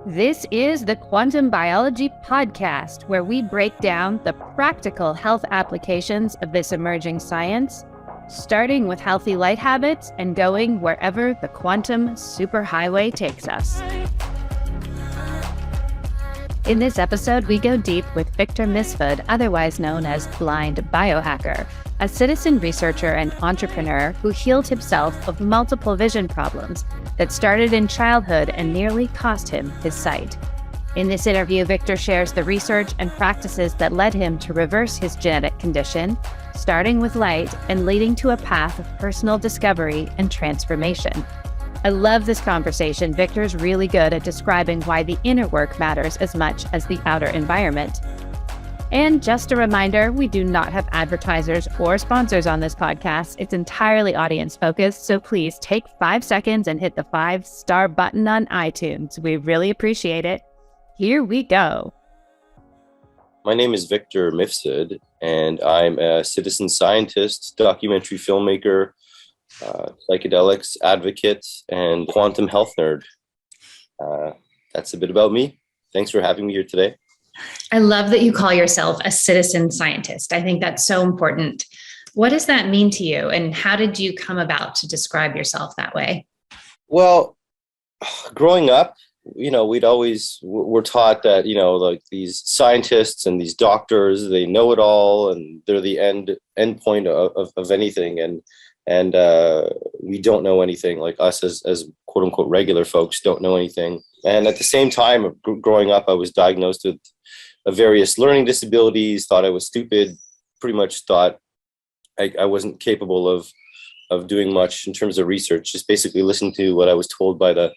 This is the Quantum Biology Podcast, where we break down the practical health applications of this emerging science, starting with healthy light habits and going wherever the quantum superhighway takes us. In this episode, we go deep with Victor Misfud, otherwise known as Blind Biohacker, a citizen researcher and entrepreneur who healed himself of multiple vision problems that started in childhood and nearly cost him his sight. In this interview, Victor shares the research and practices that led him to reverse his genetic condition, starting with light and leading to a path of personal discovery and transformation. I love this conversation. Victor's really good at describing why the inner work matters as much as the outer environment. And just a reminder, we do not have advertisers or sponsors on this podcast. It's entirely audience focused, so please take 5 seconds and hit the 5-star button on iTunes. We really appreciate it. Here we go. My name is Victor Misfud, and I'm a citizen scientist, documentary filmmaker, psychedelics advocate, and quantum health nerd. That's a bit about me. Thanks for having me here today. I love that you call yourself a citizen scientist. I think that's so important. What does that mean to you, and how did you come about to describe yourself that way? Well, growing up, we're taught that, like these scientists and these doctors, they know it all and they're the end point of anything. And we don't know anything. Like us as quote unquote regular folks don't know anything. And at the same time, growing up, I was diagnosed with various learning disabilities, thought I was stupid, pretty much thought I wasn't capable of doing much in terms of research, just basically listened to what I was told by the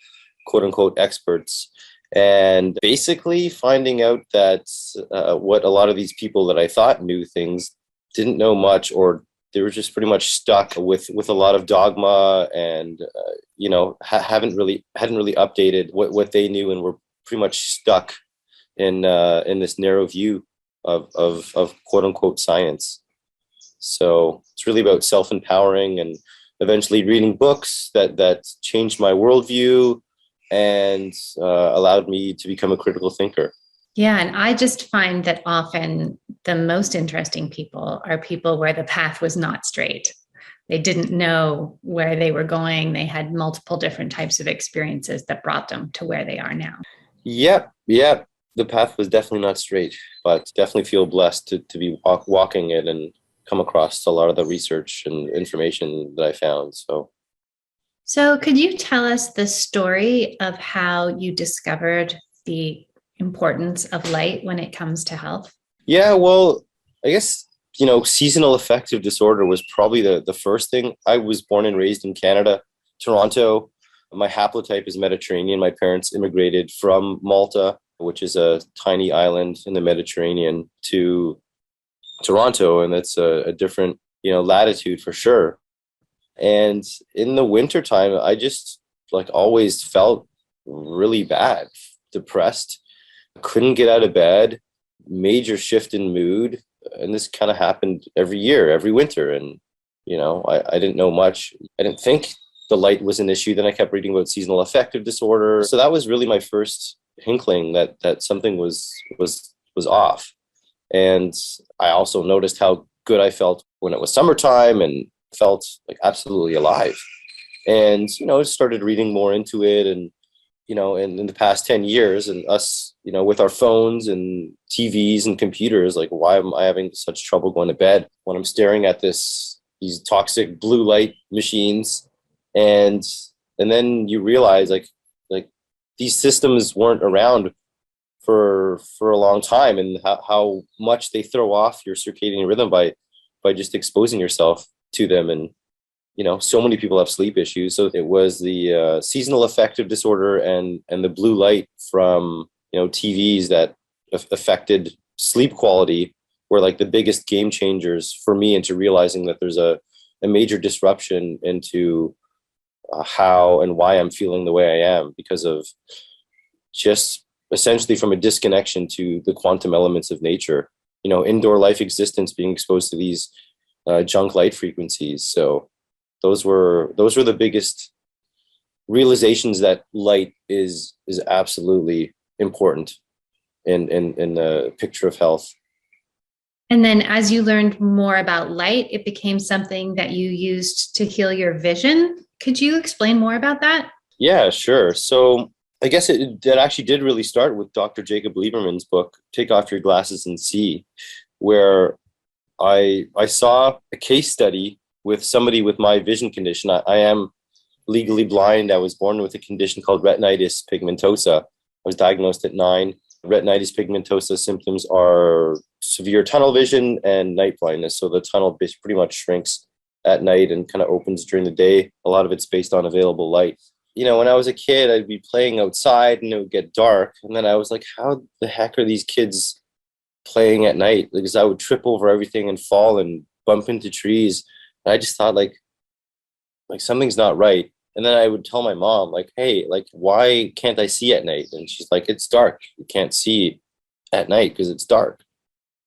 quote unquote experts. And basically finding out that what a lot of these people that I thought knew things didn't know much, or they were just pretty much stuck with a lot of dogma and, hadn't really updated what they knew, and were pretty much stuck in this narrow view of quote unquote science. So it's really about self-empowering and eventually reading books that changed my worldview and allowed me to become a critical thinker. Yeah, and I just find that often the most interesting people are people where the path was not straight. They didn't know where they were going. They had multiple different types of experiences that brought them to where they are now. Yep. The path was definitely not straight, but definitely feel blessed to be walking it and come across a lot of the research and information that I found. So could you tell us the story of how you discovered the importance of light when it comes to health? Yeah, well, I guess, seasonal affective disorder was probably the first thing. I was born and raised in Canada, Toronto. My haplotype is Mediterranean. My parents immigrated from Malta, which is a tiny island in the Mediterranean, to Toronto, and that's a different, latitude for sure. And in the wintertime, I just always felt really bad, depressed, couldn't get out of bed, major shift in mood. And this kind of happened every year, every winter. And, I didn't know much. I didn't think the light was an issue. Then I kept reading about seasonal affective disorder. So that was really my first inkling that something was off. And I also noticed how good I felt when it was summertime and felt absolutely alive. And, started reading more into it. And, in the past 10 years and us, with our phones and TVs and computers, why am I having such trouble going to bed when I'm staring at these toxic blue light machines? And then you realize these systems weren't around for a long time, and how much they throw off your circadian rhythm by just exposing yourself to them. And so many people have sleep issues. So it was the seasonal affective disorder and the blue light from TVs that affected sleep quality were the biggest game changers for me into realizing that there's a major disruption into how and why I'm feeling the way I am, because of just essentially from a disconnection to the quantum elements of nature, indoor life existence, being exposed to these junk light frequencies. So those were the biggest realizations, that light is absolutely important in the picture of health. And then as you learned more about light, it became something that you used to heal your vision. Could you explain more about that? Yeah, sure. So I guess it actually did really start with Dr. Jacob Lieberman's book, Take Off Your Glasses and See, where I saw a case study with somebody with my vision condition. I am legally blind. I was born with a condition called retinitis pigmentosa. I was diagnosed at 9. Retinitis pigmentosa symptoms are severe tunnel vision and night blindness. So the tunnel pretty much shrinks at night and kind of opens during the day. A lot of it's based on available light. You know, when I was a kid, I'd be playing outside and it would get dark. And then I was like, how the heck are these kids playing at night? Because I would trip over everything and fall and bump into trees. And I just thought like something's not right. And then I would tell my mom, like, hey, like, why can't I see at night? And she's like, it's dark. You can't see at night because it's dark.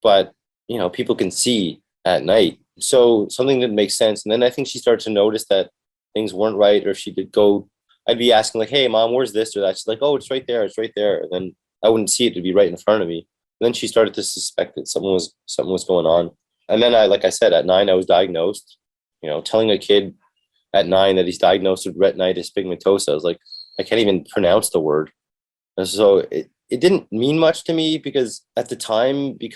But, you know, people can see at night. So something didn't make sense. And then I think she started to notice that things weren't right. Or if she did go, I'd be asking like, hey, mom, where's this or that? She's like, oh, it's right there. It's right there. And then I wouldn't see it. It'd be right in front of me. And then she started to suspect that something was going on. And then like I said, at 9, I was diagnosed. You know, telling a kid at 9 that he's diagnosed with retinitis pigmentosa, I was like, I can't even pronounce the word. And so it didn't mean much to me because at the time, it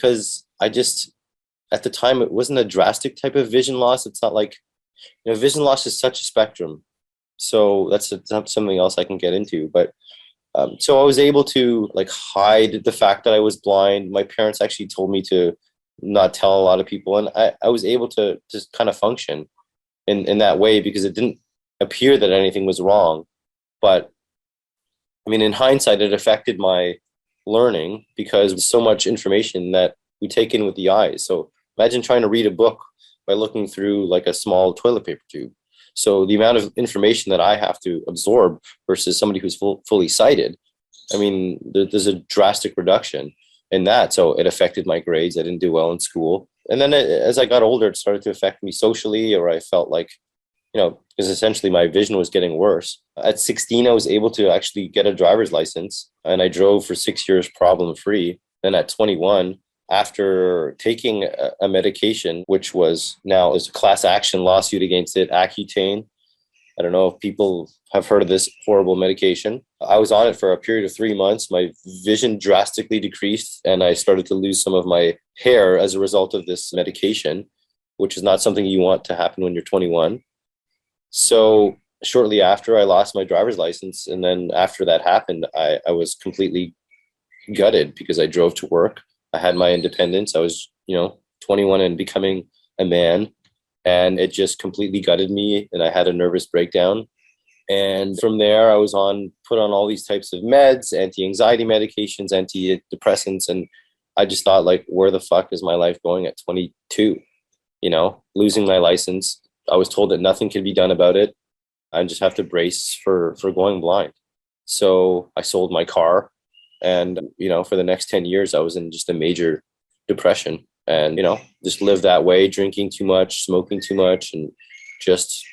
wasn't a drastic type of vision loss. It's not like, you know, vision loss is such a spectrum. So that's something else I can get into. But so I was able to like hide the fact that I was blind. My parents actually told me to not tell a lot of people. And I was able to just kind of function in that way because it didn't appear that anything was wrong. But I mean, in hindsight, it affected my learning because there's so much information that we take in with the eyes. So imagine trying to read a book by looking through like a small toilet paper tube. So the amount of information that I have to absorb versus somebody who's fully sighted, I mean, there's a drastic reduction in that. So it affected my grades. I didn't do well in school. And then as I got older, it started to affect me socially, or I felt like, you know, because essentially my vision was getting worse. At 16, I was able to actually get a driver's license and I drove for 6 years problem-free. Then at 21, after taking a medication, which was now is a class action lawsuit against it, Accutane. I don't know if people have heard of this horrible medication. I was on it for a period of 3 months. My vision drastically decreased and I started to lose some of my hair as a result of this medication, which is not something you want to happen when you're 21. So shortly after, I lost my driver's license. And then after that happened, I was completely gutted because I drove to work. I had my independence. I was, 21 and becoming a man. And it just completely gutted me. And I had a nervous breakdown. And from there, I was put on all these types of meds, anti-anxiety medications, antidepressants. And I just thought, like, where the fuck is my life going at 22? Losing my license. I was told that nothing can be done about it. I just have to brace for going blind. So I sold my car. And, for the next 10 years, I was in just a major depression and, just lived that way, drinking too much, smoking too much, and just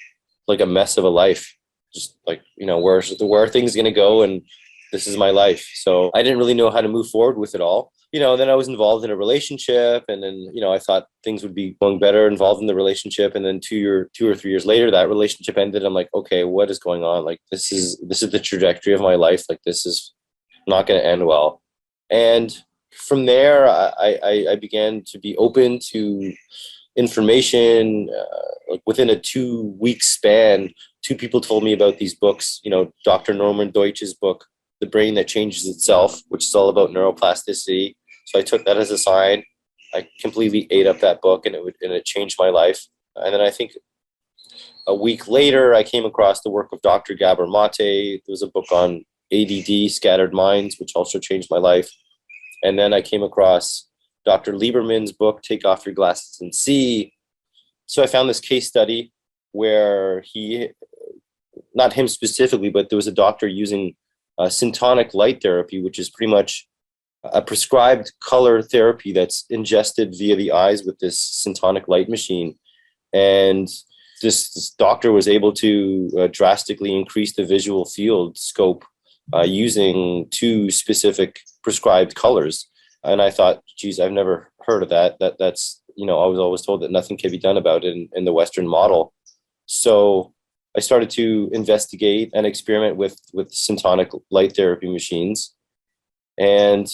like a mess of a life. Just like, where are things going to go? And this is my life. So I didn't really know how to move forward with it all. Then I was involved in a relationship, and then, I thought things would be going better, involved in the relationship. And then 2 or 3 years later, that relationship ended. I'm like, okay, what is going on? Like, this is the trajectory of my life. Like, this is not going to end well. And from there, I began to be open to information. Like within a 2-week span, 2 people told me about these books, Dr. Norman Deutsch's book, The Brain That Changes Itself, which is all about neuroplasticity. So I took that as a sign. I completely ate up that book, and it changed my life. And then I think a week later, I came across the work of Dr. Gabor Mate. There was a book on ADD, Scattered Minds, which also changed my life. And then I came across Dr. Lieberman's book, Take Off Your Glasses and See. So I found this case study where not him specifically, but there was a doctor using syntonic light therapy, which is pretty much a prescribed color therapy that's ingested via the eyes with this syntonic light machine. And this doctor was able to drastically increase the visual field scope using two specific prescribed colors. And I thought, geez, I've never heard of that. That's, I was always told that nothing can be done about it in the Western model. So I started to investigate and experiment with syntonic light therapy machines, and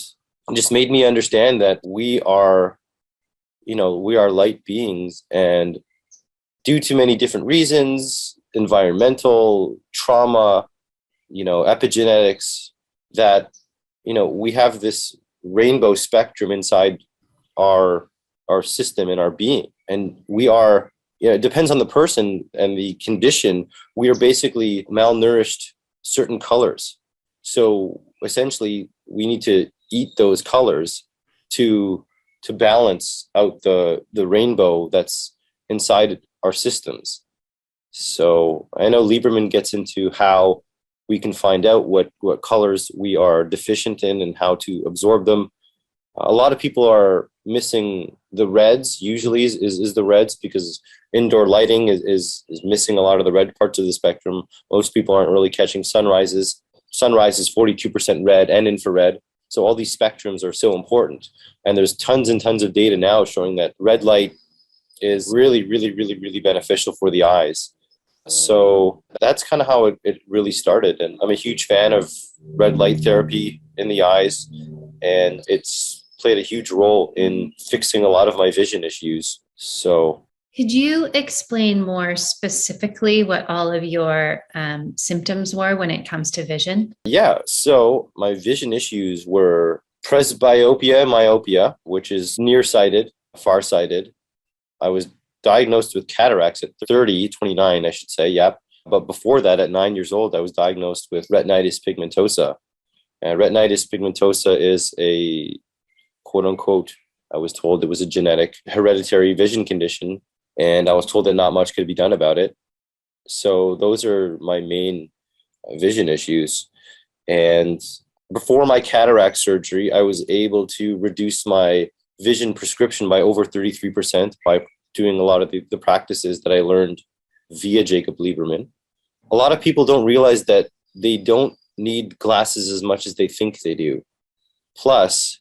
just made me understand that we are light beings, and due to many different reasons, environmental, trauma, epigenetics, that, we have this rainbow spectrum inside our system and our being. And we are, it depends on the person and the condition. We are basically malnourished certain colors. So essentially we need to eat those colors to balance out the rainbow that's inside our systems. So I know Lieberman gets into how we can find out what colors we are deficient in and how to absorb them. A lot of people are missing the reds, usually is the reds, because indoor lighting is missing a lot of the red parts of the spectrum. Most people aren't really catching sunrises. Sunrise is 42% red and infrared. So all these spectrums are so important. And there's tons and tons of data now showing that red light is really, really, really, really beneficial for the eyes. So that's kind of how it really started. And I'm a huge fan of red light therapy in the eyes. And it's played a huge role in fixing a lot of my vision issues. So could you explain more specifically what all of your symptoms were when it comes to vision? Yeah. So my vision issues were presbyopia and myopia, which is nearsighted, farsighted. I was diagnosed with cataracts at 29, I should say. Yep. But before that, at 9 years old, I was diagnosed with retinitis pigmentosa. And retinitis pigmentosa is a quote unquote, I was told it was a genetic hereditary vision condition. And I was told that not much could be done about it. So those are my main vision issues. And before my cataract surgery, I was able to reduce my vision prescription by over 33% by doing a lot of the practices that I learned via Jacob Lieberman. A lot of people don't realize that they don't need glasses as much as they think they do. Plus,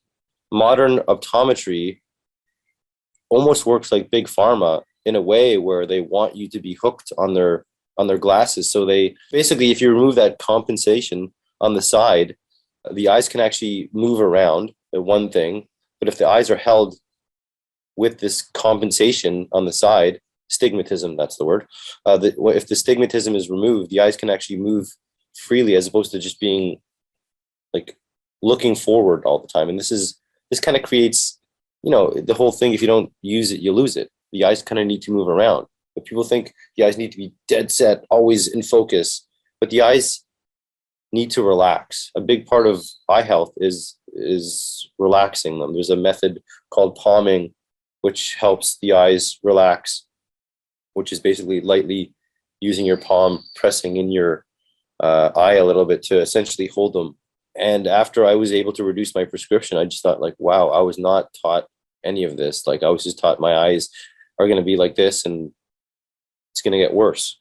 modern optometry almost works like Big Pharma in a way where they want you to be hooked on their glasses. So they basically, if you remove that compensation on the side, the eyes can actually move around, the one thing. But if the eyes are held with this compensation on the side, stigmatism, that's the word. If the stigmatism is removed, the eyes can actually move freely as opposed to just being like looking forward all the time. And this kind of creates, the whole thing. If you don't use it, you lose it. The eyes kind of need to move around. But people think the eyes need to be dead set, always in focus. But the eyes need to relax. A big part of eye health is relaxing them. There's a method called palming, which helps the eyes relax, which is basically lightly using your palm, pressing in your eye a little bit to essentially hold them. And after I was able to reduce my prescription, I just thought like, wow, I was not taught any of this. Like I was just taught my eyes are going to be like this and it's going to get worse.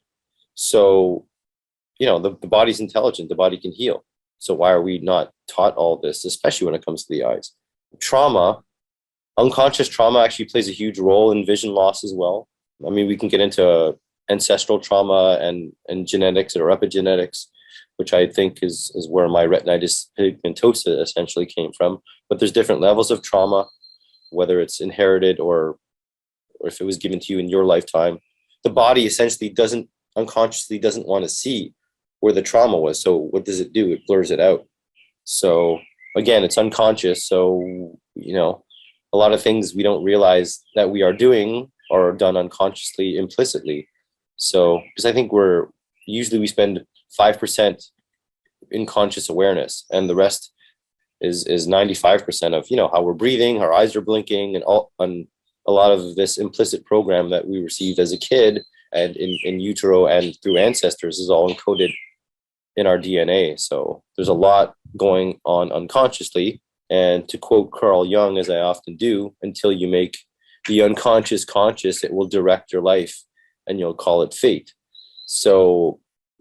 So, the body's intelligent, the body can heal. So why are we not taught all this, especially when it comes to the eyes? Trauma, unconscious trauma actually plays a huge role in vision loss as well. I mean, we can get into ancestral trauma and genetics or epigenetics, which I think is where my retinitis pigmentosa essentially came from. But there's different levels of trauma, whether it's inherited or if it was given to you in your lifetime. The body essentially unconsciously doesn't want to see where the trauma was. So what does it do? It blurs it out. So again, it's unconscious. So, a lot of things we don't realize that we are doing are done unconsciously, implicitly. So, because I think we spend 5% in conscious awareness, and the rest is 95% of, how we're breathing, our eyes are blinking, and a lot of this implicit program that we received as a kid and in utero and through ancestors is all encoded in our DNA. So there's a lot going on unconsciously. And to quote Carl Jung, as I often do, until you make the unconscious conscious, it will direct your life and you'll call it fate. So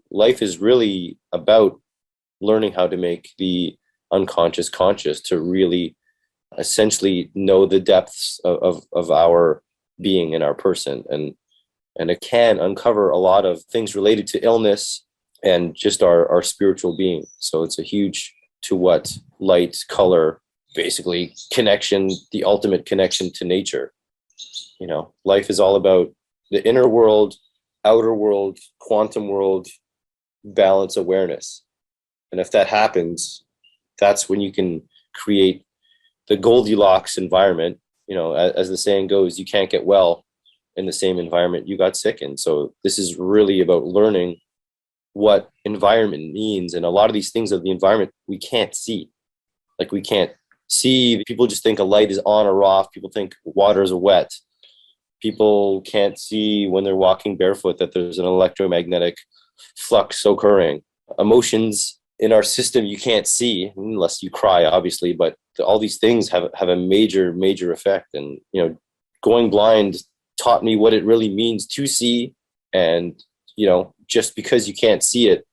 life is really about learning how to make the unconscious conscious, to really essentially know the depths of our being and our person. And it can uncover a lot of things related to illness and just our spiritual being. So it's a huge to what light, color, basically connection, the ultimate connection to nature. Life is all about the inner world, outer world, quantum world, balance, awareness. And if that happens, that's when you can create the Goldilocks environment. As the saying goes, you can't get well in the same environment you got sick in. So this is really about learning what environment means. And a lot of these things of the environment we can't see. Like we can't see, people just think a light is on or off. People think water is wet. People can't see when they're walking barefoot that there's an electromagnetic flux occurring. Emotions in our system you can't see unless you cry, obviously, but all these things have a major, major effect. And, going blind taught me what it really means to see. And, just because you can't see it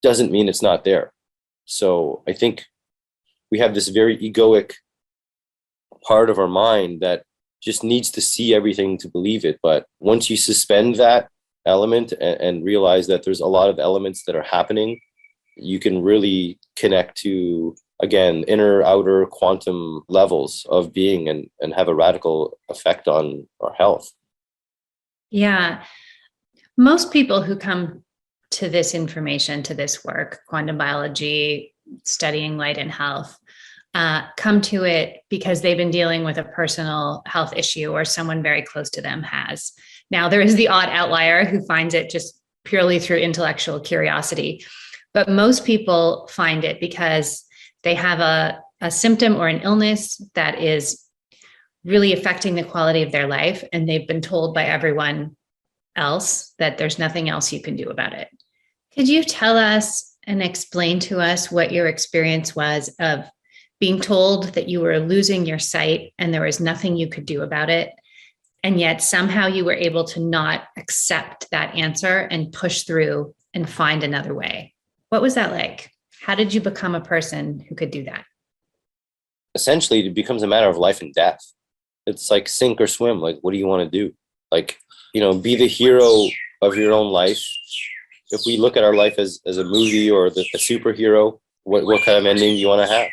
doesn't mean it's not there. So I think we have this very egoic part of our mind that just needs to see everything to believe it. But once you suspend that element and realize that there's a lot of elements that are happening, you can really connect to, again, inner, outer quantum levels of being and have a radical effect on our health. Yeah. Most people who come to this information, to this work, quantum biology, studying light and health, come to it because they've been dealing with a personal health issue or someone very close to them has. Now, there is the odd outlier who finds it just purely through intellectual curiosity, but most people find it because they have a symptom or an illness that is really affecting the quality of their life, and they've been told by everyone else that there's nothing else you can do about it. Could you tell us and explain to us what your experience was of being told that you were losing your sight and there was nothing you could do about it, and yet somehow you were able to not accept that answer and push through and find another way? What was that like? How did you become a person who could do that? Essentially, it becomes a matter of life and death. It's like sink or swim. Like, what do you want to do? Like, be the hero of your own life. If we look at our life as a movie or a superhero, what kind of ending do you want to have?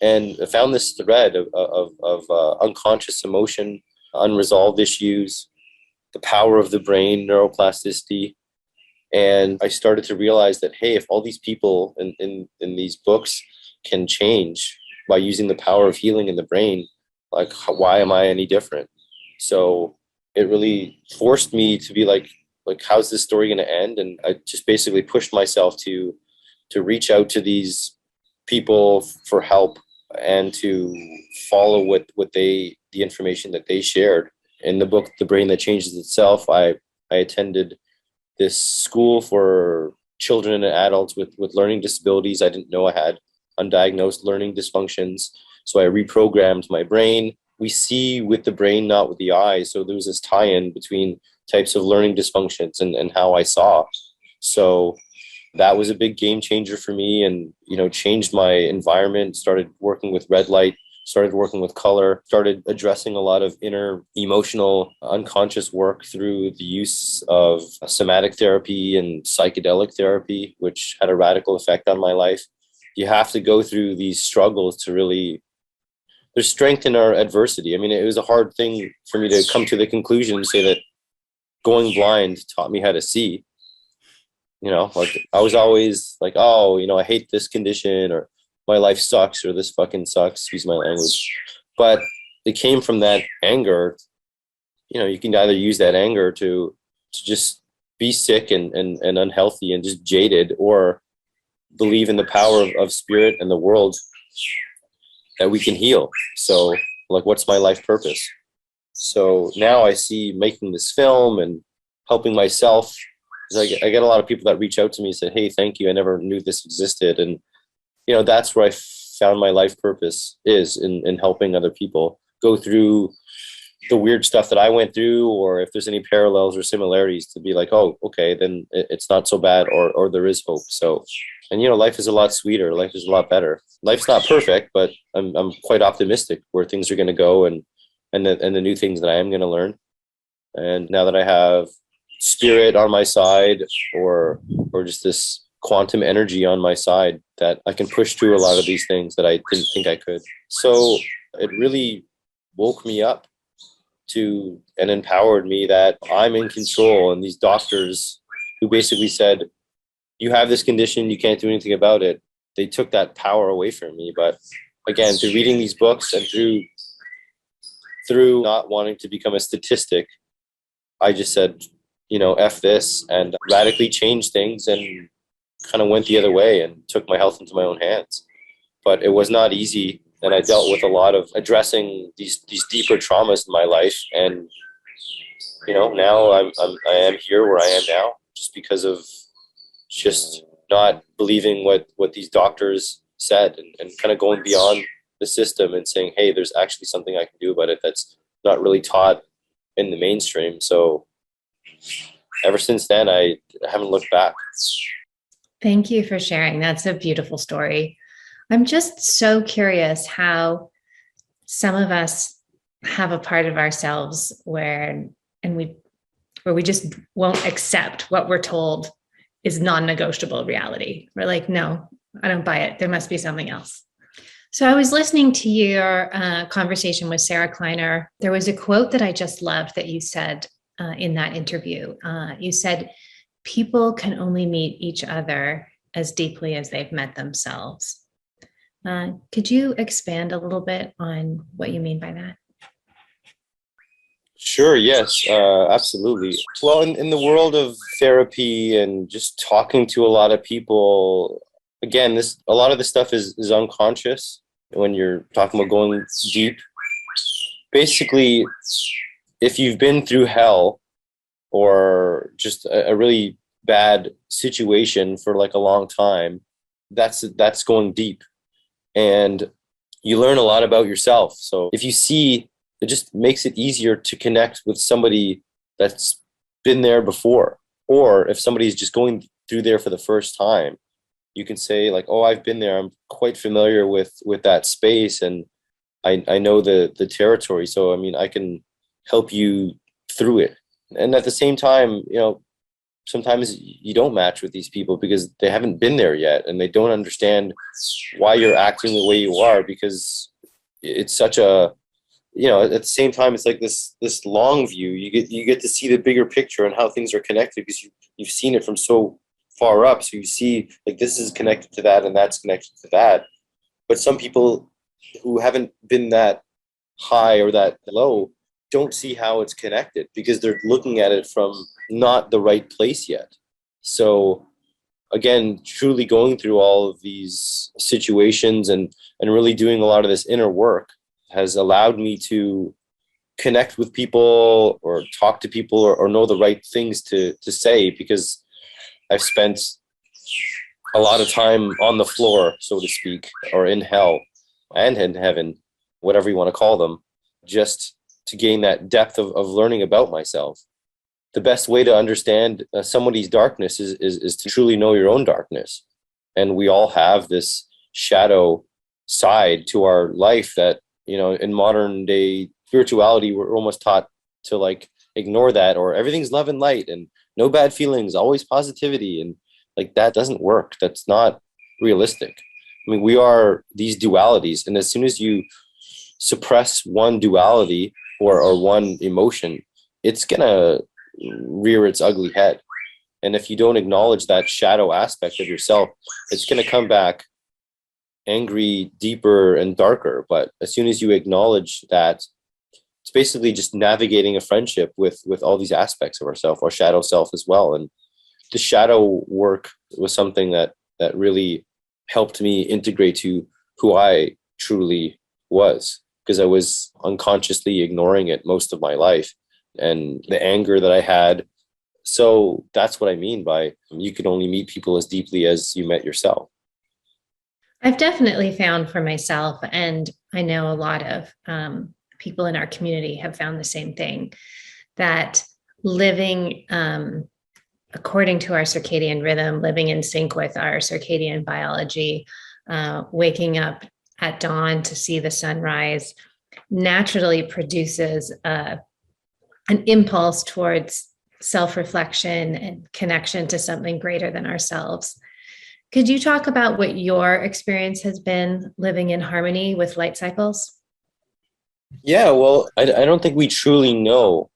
And I found this thread of unconscious emotion, unresolved issues, the power of the brain, neuroplasticity. And I started to realize that, hey, if all these people in these books can change by using the power of healing in the brain, like, why am I any different? So it really forced me to be like, how's this story going to end? And I just basically pushed myself to reach out to these people for help and to follow the information that they shared. In the book, The Brain That Changes Itself, I attended this school for children and adults with learning disabilities. I didn't know I had undiagnosed learning dysfunctions. So I reprogrammed my brain. We see with the brain, not with the eyes. So there was this tie-in between types of learning dysfunctions and how I saw. So that was a big game changer for me, and, changed my environment, started working with red light, started working with color, started addressing a lot of inner emotional unconscious work through the use of somatic therapy and psychedelic therapy, which had a radical effect on my life. You have to go through these struggles to really, there's strength in our adversity. I mean, it was a hard thing for me to come to the conclusion to say that going blind taught me how to see. Like, I was always like, oh, I hate this condition, or my life sucks, or this fucking sucks, excuse my language. But it came from that anger. You can either use that anger to just be sick and unhealthy and just jaded, or believe in the power of spirit and the world that we can heal. So, like, what's my life purpose? So now I see making this film and helping myself. I get a lot of people that reach out to me and say, hey, thank you, I never knew this existed. And, that's where I found my life purpose is in helping other people go through the weird stuff that I went through, or if there's any parallels or similarities, to be like, oh, okay, then it's not so bad, or there is hope. So, and life is a lot sweeter. Life is a lot better. Life's not perfect, but I'm quite optimistic where things are going to go, and the new things that I am going to learn. And now that I have spirit on my side, or just this quantum energy on my side, that I can push through a lot of these things that I didn't think I could. So it really woke me up to and empowered me that I'm in control. And these doctors who basically said, you have this condition, you can't do anything about it, they took that power away from me. But again, through reading these books and through not wanting to become a statistic, I just said, F this, and radically changed things and kind of went the other way and took my health into my own hands. But it was not easy. And I dealt with a lot of addressing these deeper traumas in my life. And, now I am here where I am now, just because of just not believing what these doctors said, and kind of going beyond the system and saying, hey, there's actually something I can do about it that's not really taught in the mainstream. So ever since then, I haven't looked back. Thank you for sharing. That's a beautiful story. I'm just so curious how some of us have a part of ourselves where we just won't accept what we're told is non-negotiable reality. We're like, no, I don't buy it. There must be something else. So I was listening to your conversation with Sarah Kleiner. There was a quote that I just loved that you said in that interview. You said, people can only meet each other as deeply as they've met themselves. Could you expand a little bit on what you mean by that? Sure, yes, absolutely. Well, in the world of therapy and just talking to a lot of people, again, a lot of this stuff is unconscious when you're talking about going deep. Basically, if you've been through hell or just a really bad situation for like a long time, that's going deep. And you learn a lot about yourself. So if you see, it just makes it easier to connect with somebody that's been there before. Or if somebody's just going through there for the first time, you can say like, oh, I've been there. I'm quite familiar with that space, and I know the territory. So, I mean, I can help you through it. And at the same time, sometimes you don't match with these people because they haven't been there yet, and they don't understand why you're acting the way you are, because it's such a, at the same time, it's like this long view. You get to see the bigger picture and how things are connected, because you've seen it from so far up. So you see like this is connected to that and that's connected to that. But some people who haven't been that high or that low don't see how it's connected, because they're looking at it from not the right place yet. So again, truly going through all of these situations and really doing a lot of this inner work has allowed me to connect with people or talk to people or know the right things to say, because I've spent a lot of time on the floor, so to speak, or in hell and in heaven, whatever you want to call them, just to gain that depth of learning about myself. The best way to understand somebody's darkness is to truly know your own darkness. And we all have this shadow side to our life that, in modern day spirituality, we're almost taught to like ignore that, or everything's love and light and no bad feelings, always positivity. And like, that doesn't work. That's not realistic. I mean, we are these dualities. And as soon as you suppress one duality or one emotion, it's going to rear its ugly head. And if you don't acknowledge that shadow aspect of yourself, it's going to come back angry, deeper, and darker. But as soon as you acknowledge that, it's basically just navigating a friendship with all these aspects of ourself, our shadow self as well. And the shadow work was something that really helped me integrate to who I truly was, because I was unconsciously ignoring it most of my life, and the anger that I had. So that's what I mean by you can only meet people as deeply as you met yourself. I've definitely found for myself, and I know a lot of people in our community have found the same thing, that living according to our circadian rhythm, living in sync with our circadian biology, waking up at dawn to see the sunrise naturally produces an impulse towards self-reflection and connection to something greater than ourselves. Could you talk about what your experience has been living in harmony with light cycles? Yeah, well, I don't think we truly know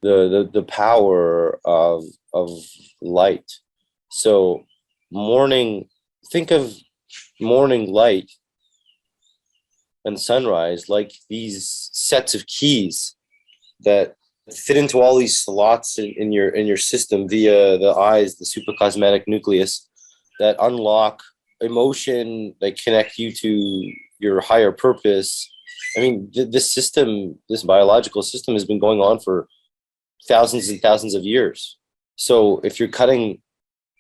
the power of light. So think of morning light and sunrise like these sets of keys that fit into all these slots in your system via the eyes, the supracosmetic nucleus, that unlock emotion, that connect you to your higher purpose. I mean, this system, this biological system, has been going on for thousands and thousands of years. So if you're cutting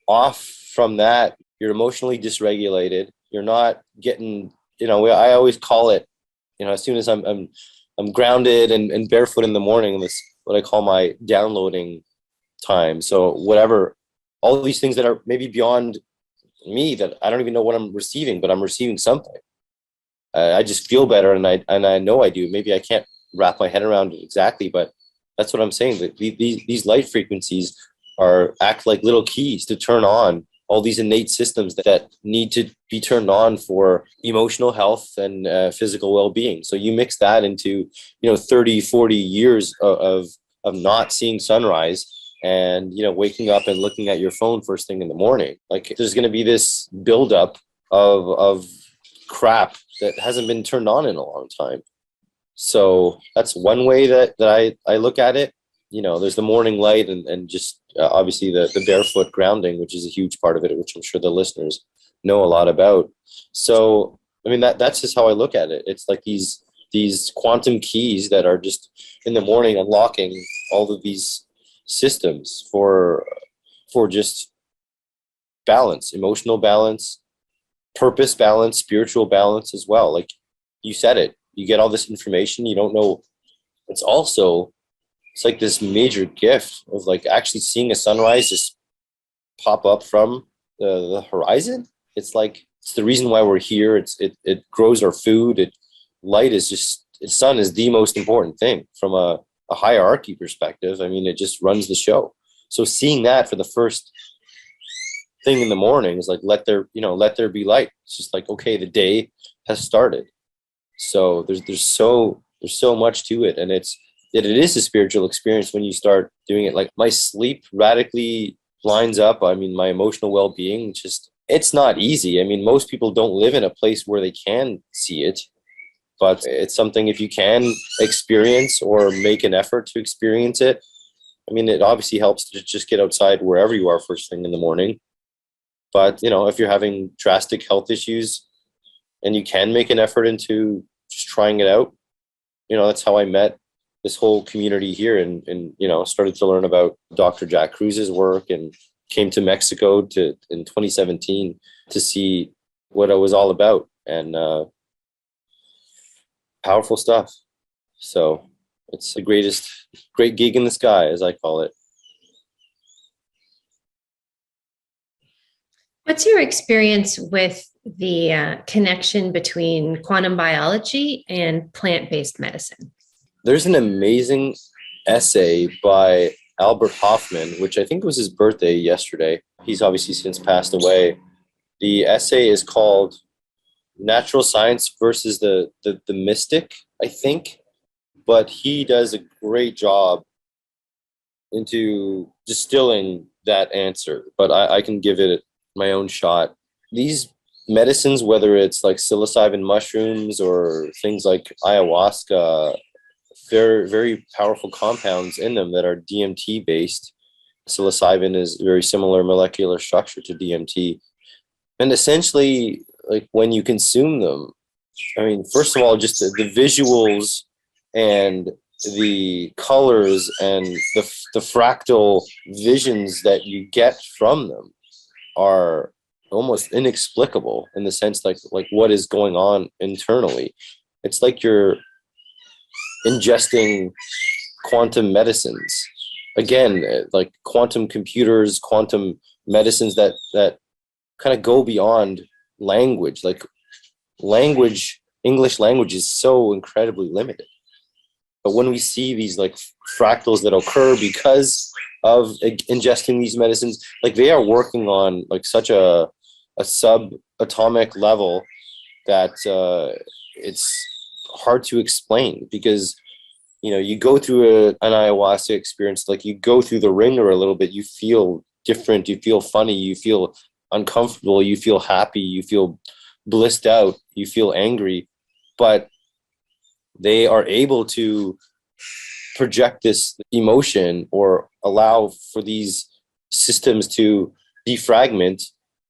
off from that, you're emotionally dysregulated. You're not getting, I always call it, as soon as I'm grounded and barefoot in the morning, that's what I call my downloading time. So whatever, all these things that are maybe beyond me, that I don't even know what I'm receiving, but I'm receiving something. I just feel better, and I know I do. Maybe I can't wrap my head around it exactly, but that's what I'm saying. That these light frequencies act like little keys to turn on all these innate systems that need to be turned on for emotional health and physical well-being. So you mix that into 30, 40 years of not seeing sunrise, and waking up and looking at your phone first thing in the morning. Like, there's going to be this buildup of crap that hasn't been turned on in a long time. So that's one way that I look at it. There's the morning light and just obviously the barefoot grounding, which is a huge part of it, which I'm sure the listeners know a lot about. So, I mean, that's just how I look at it. It's like these quantum keys that are just in the morning unlocking all of these systems for just balance, emotional balance, purpose balance, spiritual balance as well. Like you said it, you get all this information, you don't know. It's like this major gift of like actually seeing a sunrise just pop up from the horizon. It's like, it's the reason why we're here. It grows our food. Light is just, sun is the most important thing from a hierarchy perspective. I mean, it just runs the show. So seeing that for the first thing in the morning is like, let there be light. It's just like, okay, the day has started. So there's so much to it, and it is a spiritual experience when you start doing it. Like, my sleep radically lines up. I mean, my emotional well-being, it's not easy. I mean, most people don't live in a place where they can see it, but it's something, if you can experience or make an effort to experience it, I mean, it obviously helps to just get outside wherever you are first thing in the morning. But, if you're having drastic health issues and you can make an effort into just trying it out, that's how I met this whole community here, and started to learn about Dr. Jack Cruz's work, and came to Mexico in 2017 to see what it was all about, and powerful stuff. So it's the great gig in the sky, as I call it. What's your experience with the connection between quantum biology and plant-based medicine? There's an amazing essay by Albert Hoffman, which I think was his birthday yesterday. He's obviously since passed away. The essay is called Natural Science versus the Mystic, I think. But he does a great job into distilling that answer. But I can give it my own shot. These medicines, whether it's like psilocybin mushrooms or things like ayahuasca, they're very powerful compounds in them that are DMT based. Psilocybin is very similar molecular structure to DMT. And essentially, like, when you consume them, I mean, first of all, just the visuals and the colors and the fractal visions that you get from them are almost inexplicable, in the sense like what is going on internally. It's like you're ingesting quantum medicines. Again, like quantum computers, quantum medicines that kind of go beyond language. Like language, English language is so incredibly limited. But when we see these like fractals that occur because of ingesting these medicines, like they are working on like such a subatomic level that it's hard to explain, because you go through an ayahuasca experience, like you go through the ringer a little bit, you feel different, you feel funny, you feel uncomfortable, you feel happy, you feel blissed out, you feel angry, but they are able to project this emotion or allow for these systems to defragment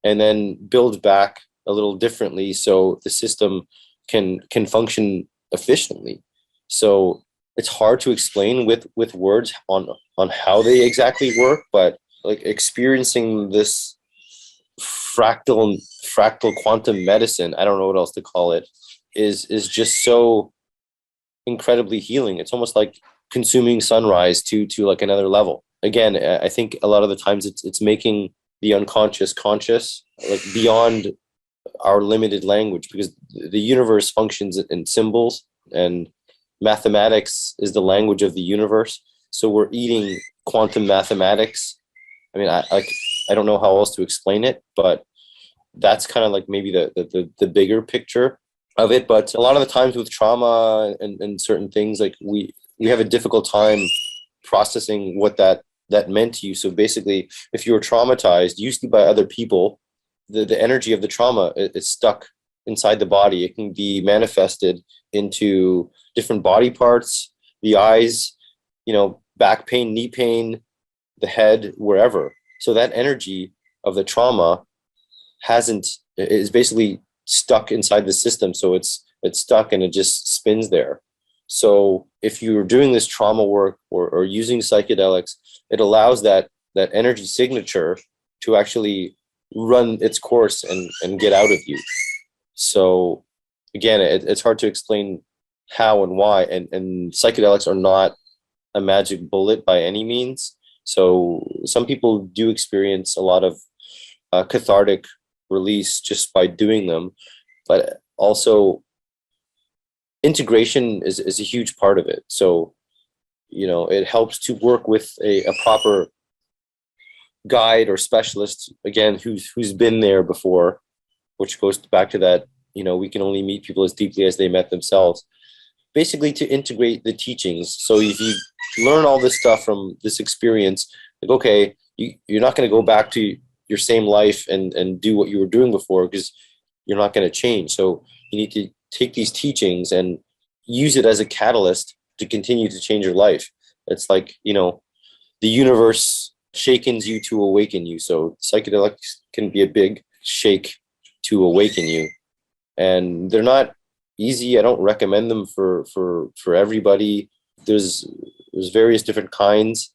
and then build back a little differently so the system can function efficiently. So it's hard to explain with words on how they exactly work, but like experiencing this fractal quantum medicine, I don't know what else to call it, is just so incredibly healing. It's almost like consuming sunrise to like another level. Again, I think a lot of the times it's making the unconscious conscious, like beyond our limited language, because the universe functions in symbols, and mathematics is the language of the universe. So we're eating quantum mathematics. I mean, I don't know how else to explain it, but that's kind of like maybe the bigger picture of it. But a lot of the times with trauma and certain things, like we have a difficult time processing what that meant to you. So basically, if you were traumatized, usually by other people, the energy of the trauma is stuck inside the body. It can be manifested into different body parts, the eyes, back pain, knee pain, the head, wherever. So that energy of the trauma is basically stuck inside the system. So it's stuck and it just spins there. So if you're doing this trauma work or using psychedelics, it allows that energy signature to actually run its course and get out of you. So again, it's hard to explain how and why, and psychedelics are not a magic bullet by any means. So some people do experience a lot of cathartic release just by doing them, but also integration is a huge part of it. So it helps to work with a proper guide or specialist, again, who's been there before, which goes back to that, we can only meet people as deeply as they met themselves, basically to integrate the teachings. So if you learn all this stuff from this experience, like, okay, you're not going to go back to your same life and do what you were doing before, because you're not going to change. So you need to take these teachings and use it as a catalyst to continue to change your life. It's like, the universe shakens you to awaken you. So psychedelics can be a big shake to awaken you. And they're not easy. I don't recommend them for everybody. There's various different kinds,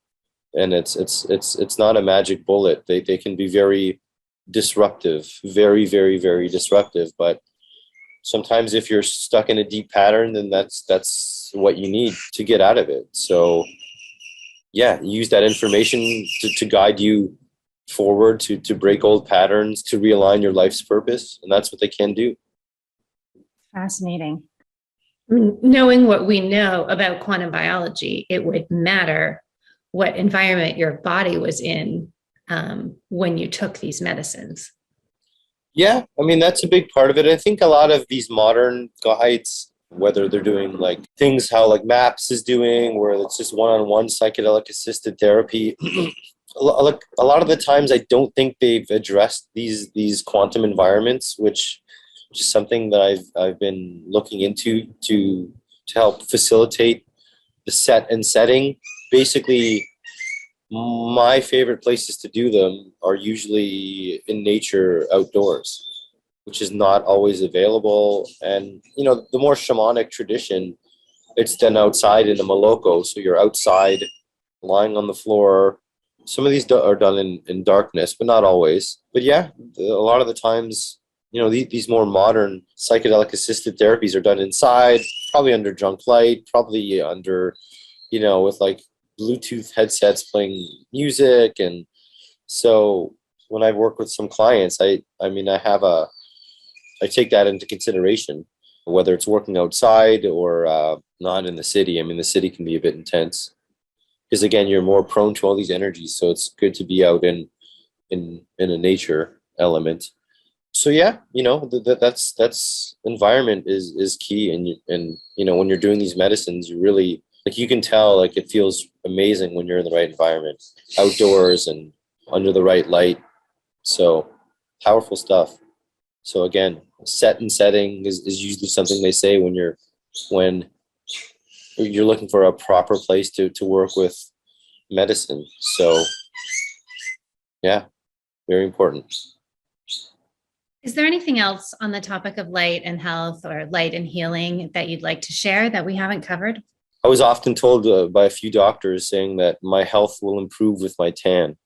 and it's not a magic bullet. They can be very disruptive, very, very, very disruptive. But sometimes if you're stuck in a deep pattern, then that's what you need to get out of it. So yeah, use that information to guide you forward, to break old patterns, to realign your life's purpose. And that's what they can do. Fascinating. Knowing what we know about quantum biology, it would matter what environment your body was in when you took these medicines. Yeah, I mean, that's a big part of it. I think a lot of these modern guides, whether they're doing like things how like MAPS is doing, where it's just one-on-one psychedelic assisted therapy, a lot of the times I don't think they've addressed these quantum environments, which is something that I've been looking into to help facilitate the set and setting. Basically, my favorite places to do them are usually in nature, outdoors, which is not always available. And the more shamanic tradition, it's done outside in the Moloko. So you're outside, lying on the floor. Some of these are done in darkness, but not always. But yeah, a lot of the times, these more modern psychedelic assisted therapies are done inside, probably under drunk light, probably under, with like Bluetooth headsets playing music. And so when I work with some clients, I take that into consideration, whether it's working outside or not in the city. I mean, the city can be a bit intense because again, you're more prone to all these energies. So it's good to be out in a nature element. So yeah, that's environment is key. And when you're doing these medicines, you really, like, you can tell, like, it feels amazing when you're in the right environment, outdoors and under the right light. So powerful stuff. So again, set and setting is usually something they say when you're looking for a proper place to work with medicine. So yeah, very important. Is there anything else on the topic of light and health or light and healing that you'd like to share that we haven't covered? I was often told by a few doctors saying that my health will improve with my tan.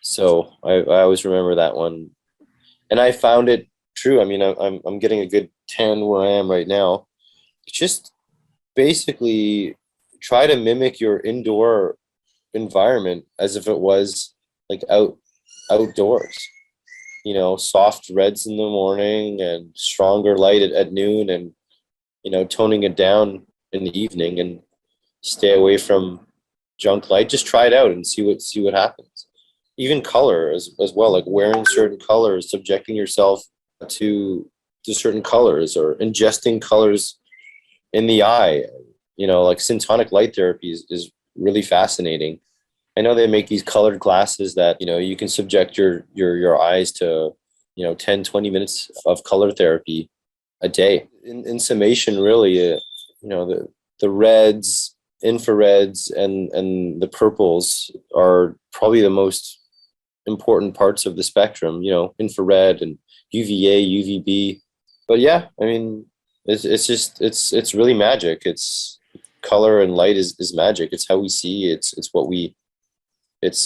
So I always remember that one. And I found it true. I mean, I'm getting a good tan where I am right now. It's just basically try to mimic your indoor environment as if it was like outdoors. Soft reds in the morning and stronger light at noon, and toning it down in the evening, and stay away from junk light. Just try it out and see what happens. Even color as well, like wearing certain colors, subjecting yourself to certain colors, or ingesting colors in the eye. Like syntonic light therapy is really fascinating. I know they make these colored glasses that, you can subject your eyes to, 10, 20 minutes of color therapy a day. In summation, really, the reds, infrareds, and the purples are probably the most important parts of the spectrum, infrared and UVA, UVB. But yeah, I mean, it's really magic. It's color and light is magic. It's how we see. It's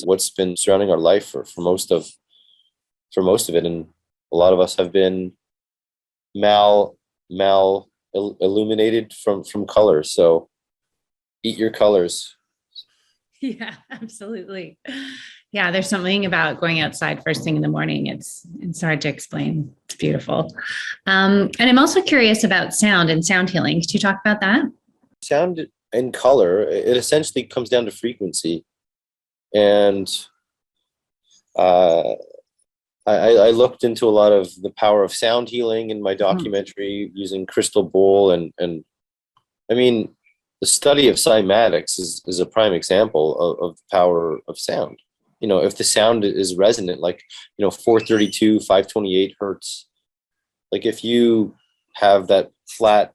what's been surrounding our life for most of it. And a lot of us have been mal illuminated from color. So eat your colors. Yeah, absolutely. Yeah, there's something about going outside first thing in the morning. It's hard to explain. It's beautiful. And I'm also curious about sound and sound healing. Could you talk about that? Sound and color, it essentially comes down to frequency. And I looked into a lot of the power of sound healing in my documentary using crystal bowl. And I mean, the study of cymatics is a prime example of the power of sound. If the sound is resonant, like, 432, 528 hertz, like if you have that flat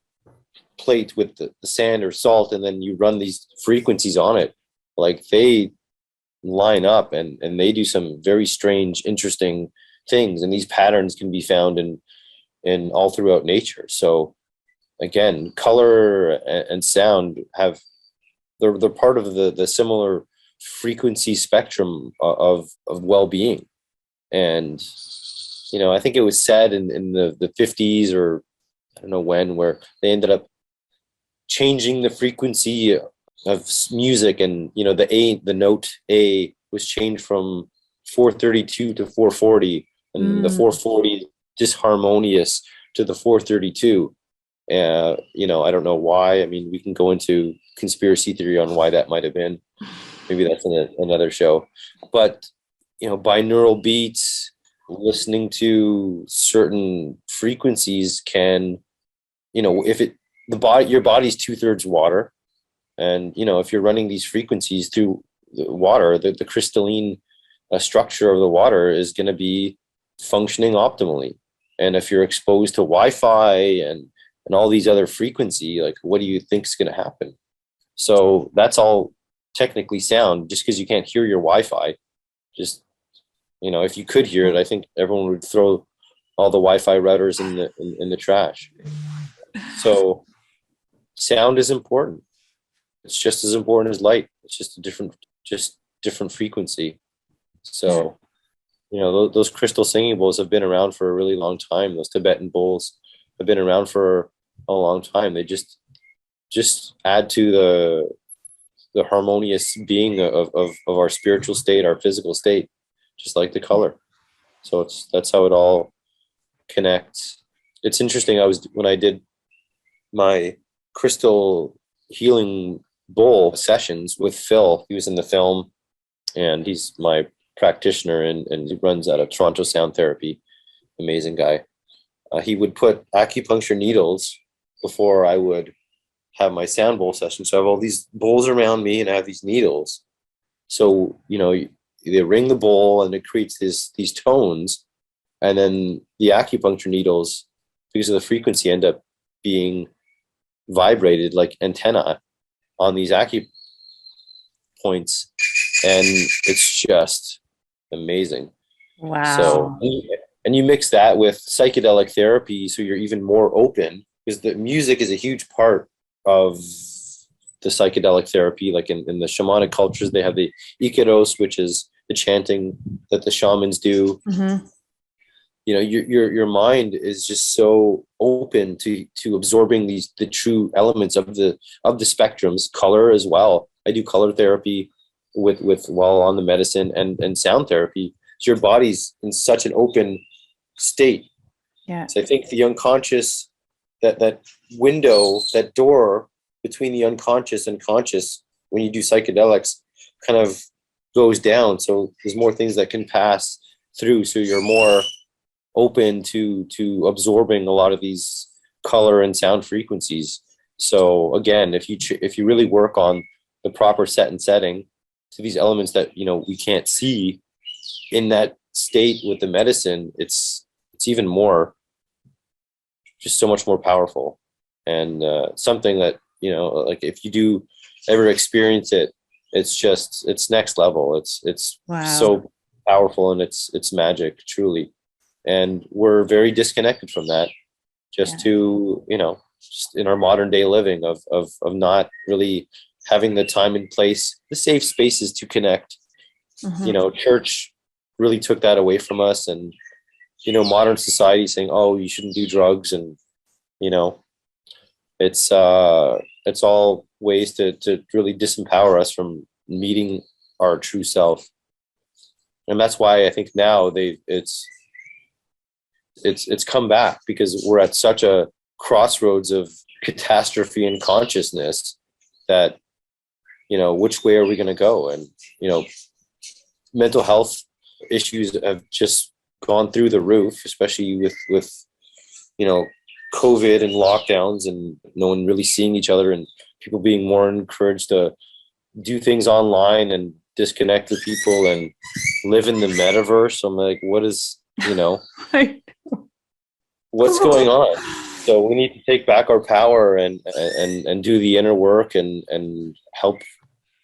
plate with the sand or salt, and then you run these frequencies on it, like they line up and they do some very strange, interesting things. And these patterns can be found in all throughout nature. So again, color and sound they're part of the similar frequency spectrum of well-being. And I think it was said in the 50s, or I don't know when, where they ended up changing the frequency of music, and the note A was changed from 432 to 440, and the 440 disharmonious to the 432. I don't know why. I mean, we can go into conspiracy theory on why that might have been. Maybe that's another show. But binaural beats, listening to certain frequencies can, your body's 2/3 water. And, if you're running these frequencies through the water, the crystalline structure of the water is going to be functioning optimally. And if you're exposed to Wi-Fi and all these other frequency, like, what do you think is going to happen? So that's all technically sound, just because you can't hear your Wi-Fi. Just, if you could hear it, I think everyone would throw all the Wi-Fi routers in the trash. So sound is important. It's just as important as light. It's just different frequency. So those crystal singing bowls have been around for a really long time. Those Tibetan bowls have been around for a long time. They just add to the harmonious being of our spiritual state, our physical state, just like the color. So that's how it all connects. It's interesting. When I did my crystal healing bowl sessions with Phil, he was in the film, and he's my practitioner, and he runs out of Toronto Sound Therapy. Amazing guy. He would put acupuncture needles before I would have my sound bowl session. So I have all these bowls around me, and I have these needles. So, they ring the bowl and it creates these tones. And then the acupuncture needles, because of the frequency, end up being vibrated like antenna on these acupoints. And it's just amazing. Wow. So, and you mix that with psychedelic therapy, so you're even more open, because the music is a huge part of the psychedelic therapy. Like in the shamanic cultures, they have the ikiros, which is the chanting that the shamans do. Mm-hmm. Your mind is just so open to absorbing the true elements of the spectrums, color as well. I do color therapy with while on the medicine, and sound therapy. So your body's in such an open state. Yeah. So I think the unconscious, that window, that door between the unconscious and conscious, when you do psychedelics, kind of goes down. So there's more things that can pass through. So you're more open to absorbing a lot of these color and sound frequencies. So again, if you really work on the proper set and setting to these elements that we can't see in that state with the medicine, it's even more, just so much more powerful. And something that like if you do ever experience it, it's next level. It's Wow. so powerful, and it's magic, truly. And we're very disconnected from that, just just in our modern day living of not really having the time and place, the safe spaces to connect. Mm-hmm. Church really took that away from us, and modern society saying, oh, you shouldn't do drugs, and it's all ways to really disempower us from meeting our true self. And that's why I think now it's come back, because we're at such a crossroads of catastrophe and consciousness that which way are we going to go? And mental health issues have just gone through the roof, especially with COVID and lockdowns, and no one really seeing each other, and people being more encouraged to do things online and disconnect with people and live in the metaverse. I'm like, what is what's going on? So we need to take back our power and do the inner work and help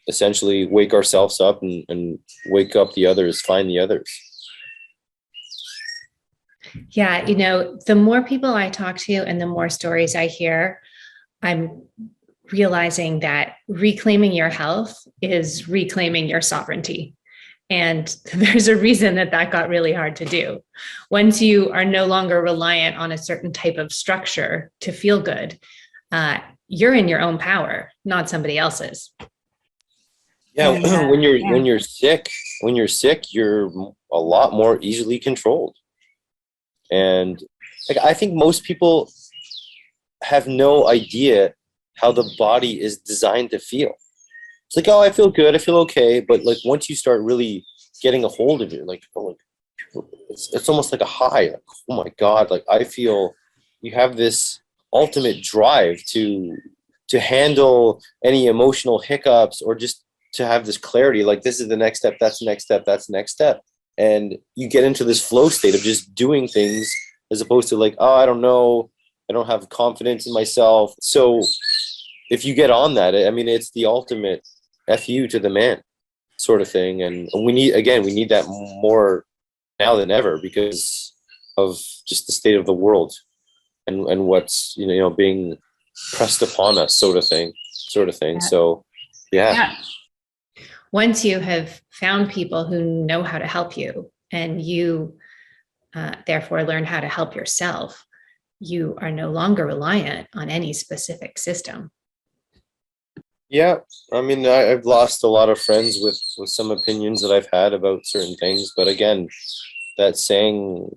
essentially wake ourselves up and wake up the others, find the others. Yeah, the more people I talk to and the more stories I hear, I'm realizing that reclaiming your health is reclaiming your sovereignty. And there's a reason that got really hard to do. Once you are no longer reliant on a certain type of structure to feel good, you're in your own power, not somebody else's. Yeah, when you're sick, you're a lot more easily controlled. And I think most people have no idea how the body is designed to feel. It's like, oh, I feel good, I feel okay, but like once you start really getting a hold of it, it's almost like a high. Like, oh my God, like I feel you have this ultimate drive to handle any emotional hiccups, or just to have this clarity, like this is the next step, that's the next step, that's the next step. And you get into this flow state of just doing things, as opposed to like, oh, I don't know, I don't have confidence in myself. So if you get on that, I mean, it's the ultimate FU to the man sort of thing. And we need that more now than ever, because of just the state of the world and what's, being pressed upon us sort of thing. Yeah. So, yeah. Once you have found people who know how to help you, and you therefore learn how to help yourself, you are no longer reliant on any specific system. Yeah, I mean, I've lost a lot of friends with some opinions that I've had about certain things. But again, that saying,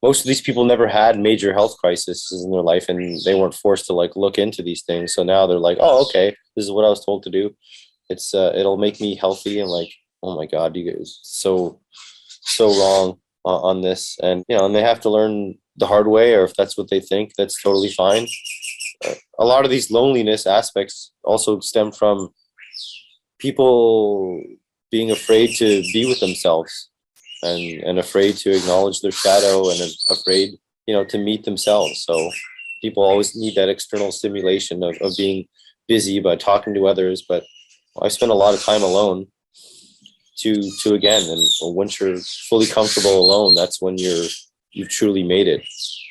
most of these people never had major health crises in their life, and they weren't forced to like look into these things. So now they're like, oh, okay, this is what I was told to do. It'll make me healthy, and like, oh my God, you guys so wrong on this. And and they have to learn the hard way, or if that's what they think, that's totally fine. A lot of these loneliness aspects also stem from people being afraid to be with themselves, and afraid to acknowledge their shadow, and afraid to meet themselves. So people always need that external stimulation of being busy by talking to others. But I spend a lot of time alone to again, and once you're fully comfortable alone, that's when you've truly made it.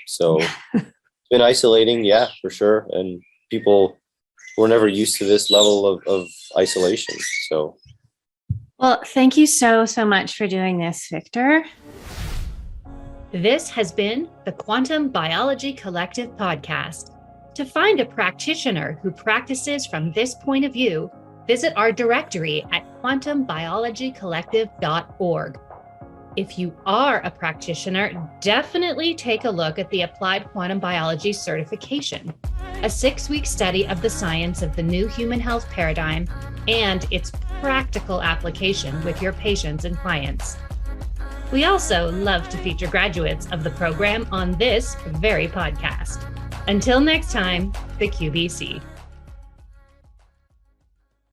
So it's been isolating, yeah, for sure. And people were never used to this level of isolation. So, well, thank you so much for doing this, Victor. This has been the Quantum Biology Collective podcast. To find a practitioner who practices from this point of view, visit our directory at quantumbiologycollective.org. If you are a practitioner, definitely take a look at the Applied Quantum Biology Certification, a 6-week study of the science of the new human health paradigm and its practical application with your patients and clients. We also love to feature graduates of the program on this very podcast. Until next time, the QBC.